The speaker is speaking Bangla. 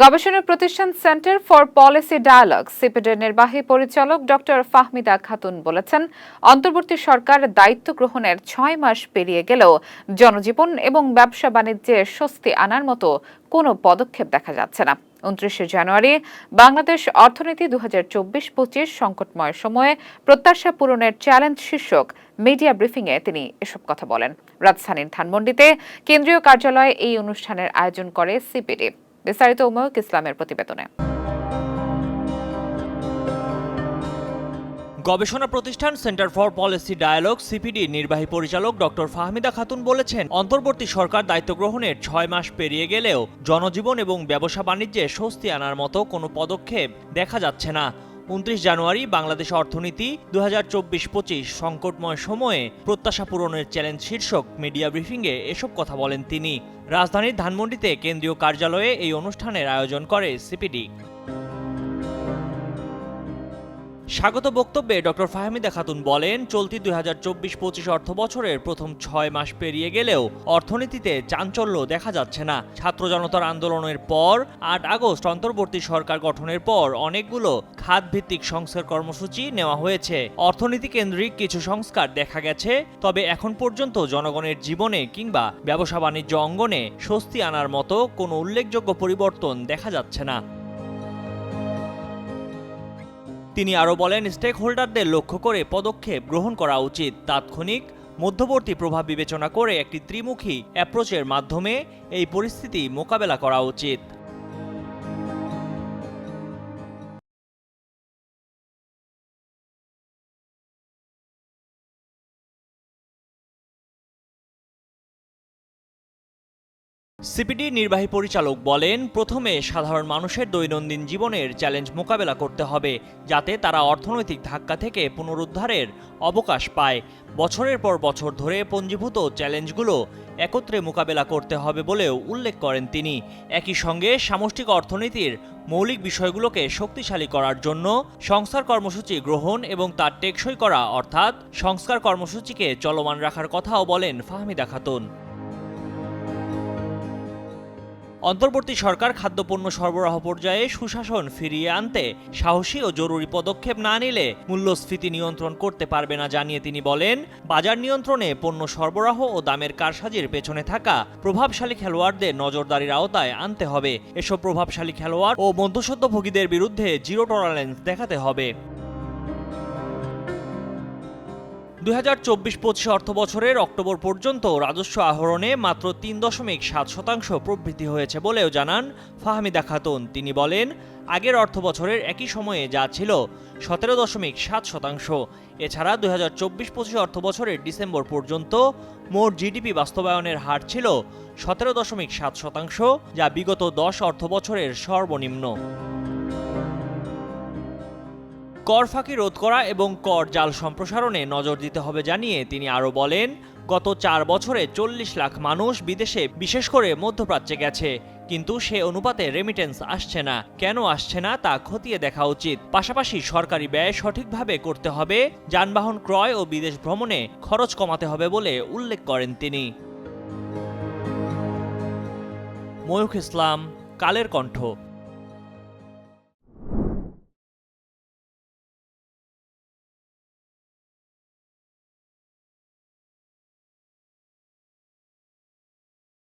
গবেষণা প্রতিষ্ঠান সেন্টার ফর পলিসি ডায়ালগ সিপিডির নির্বাহী পরিচালক ডক্টর ফাহমিদা খাতুন বলেছেন, অন্তর্বর্তী সরকার দায়িত্ব গ্রহণের ৬ মাস পেরিয়ে গেলেও জনজীবন এবং ব্যবসা বাণিজ্যে স্বস্তি আনার মতো কোনো পদক্ষেপ দেখা যাচ্ছে না। ২৯ জানুয়ারি বাংলাদেশ অর্থনীতি ২০২৪-২৫ সংকটময় সময়ে প্রত্যাশা পূরণের চ্যালেঞ্জ শীর্ষক মিডিয়া ব্রিফিংয়ে তিনি এসব কথা বলেন। রাজধানীর ধানমন্ডিতে কেন্দ্রীয় কার্যালয়ে এই অনুষ্ঠানের আয়োজন করে সিপিডি। বিস্তারিত উমায়ুক ইসলামের প্রতিবেদনে। গবেষণা প্রতিষ্ঠান centre for policy dialogue CPD নির্বাহী পরিচালক ডক্টর ফাহমিদা খাতুন বলেছেন, অন্তর্বর্তী সরকার দায়িত্ব গ্রহণের ৬ মাস পেরিয়ে গেলেও জনজীবন এবং ব্যবসা বাণিজ্যে স্বস্তি আনার মতো কোনো পদক্ষেপ দেখা যাচ্ছে না। ২৯ জানুয়ারি বাংলাদেশ অর্থনীতি ২০২৪-২৫ সংকটময় সময়ে প্রত্যাশা পূরণের চ্যালেঞ্জ শীর্ষক মিডিয়া ব্রিফিংয়ে এসব কথা বলেন তিনি। রাজধানীর ধানমন্ডিতে কেন্দ্রীয় কার্যালয়ে এই অনুষ্ঠানের আয়োজন করে সিপিডি। স্বাগত বক্তব্যে ডক্টর ফাহমিদা খাতুন বলেন, চলতি ২০২৪-২৫ অর্থ বছরের প্রথম ৬ মাস পেরিয়ে গেলেও অর্থনীতিতে চাঞ্চল্য দেখা যাচ্ছে না। ছাত্র জনতার আন্দোলনের পর ৮ আগস্ট অন্তর্বর্তী সরকার গঠনের পর অনেকগুলো খাতভিত্তিক সংস্কার কর্মসূচি নেওয়া হয়েছে। অর্থনীতি কেন্দ্রিক কিছু সংস্কার দেখা গেছে, তবে এখন পর্যন্ত জনগণের জীবনে কিংবা ব্যবসা বাণিজ্য অঙ্গনে স্বস্তি আনার মতো কোনো উল্লেখযোগ্য পরিবর্তন দেখা যাচ্ছে না। তিনি আরও বলেন, স্টেক হোল্ডারদের লক্ষ্য করে পদক্ষেপ গ্রহণ করা উচিত। তাৎক্ষণিক মধ্যবর্তী প্রভাব বিবেচনা করে একটি ত্রিমুখী অ্যাপ্রোচের মাধ্যমে এই পরিস্থিতি মোকাবেলা করা উচিত। সিপিডি নির্বাহী পরিচালক বলেন, প্রথমে সাধারণ মানুষের দৈনন্দিন জীবনের চ্যালেঞ্জ মোকাবেলা করতে হবে, যাতে তারা অর্থনৈতিক ধাক্কা থেকে পুনরুদ্ধারের অবকাশ পায়। বছরের পর বছর ধরে পঞ্জীভূত চ্যালেঞ্জগুলো একত্রে মোকাবেলা করতে হবে বলেও উল্লেখ করেন তিনি। একই সঙ্গে সামষ্টিক অর্থনীতির মৌলিক বিষয়গুলোকে শক্তিশালী করার জন্য সংস্কার কর্মসূচি গ্রহণ এবং তার টেকসই করা, অর্থাৎ সংস্কার কর্মসূচিকে চলমান রাখার কথাও বলেন ফাহমিদা খাতুন। অন্তর্বর্তী সরকার খাদ্যপণ্য সরবরাহ পর্যায়ে সুশাসন ফিরিয়ে আনতে সাহসী ও জরুরি পদক্ষেপ না নিলে মূল্যস্ফীতি নিয়ন্ত্রণ করতে পারবে না জানিয়ে তিনি বলেন, বাজার নিয়ন্ত্রণে পণ্য সরবরাহ ও দামের কারসাজির পেছনে থাকা প্রভাবশালী খেলোয়াড়দের নজরদারির আওতায় আনতে হবে। এসব প্রভাবশালী খেলোয়াড় ও মধ্যস্বত্বভোগীদের বিরুদ্ধে জিরো টলারেন্স দেখাতে হবে। ২০২৪-২৫ অর্থ বছরের অক্টোবর পর্যন্ত রাজস্ব আহরণে মাত্র ৩.৭% প্রবৃদ্ধি হয়েছে বলেও জানান ফাহমিদা খাতুন। তিনি বলেন, আগের অর্থ বছরের একই সময়ে যা ছিল 17.৭%। এছাড়া ২০২৪-২৫ অর্থ বছরের ডিসেম্বর পর্যন্ত মোট জিডিপি বাস্তবায়নের হার ছিল 17.৭%, যা বিগত 10 অর্থ বছরের সর্বনিম্ন। কর ফাঁকি রোধ করা এবং কর জাল সম্প্রসারণে নজর দিতে হবে জানিয়ে তিনি আরও বলেন, গত 4 বছরে 40 লাখ মানুষ বিদেশে, বিশেষ করে মধ্যপ্রাচ্যে গেছে, কিন্তু সে অনুপাতে রেমিটেন্স আসছে না। কেন আসছে না তা খতিয়ে দেখা উচিত। পাশাপাশি সরকারি ব্যয় সঠিকভাবে করতে হবে, যানবাহন ক্রয় ও বিদেশ ভ্রমণে খরচ কমাতে হবে বলে উল্লেখ করেন তিনি। উমায়ুক ইসলাম, কালের কণ্ঠ।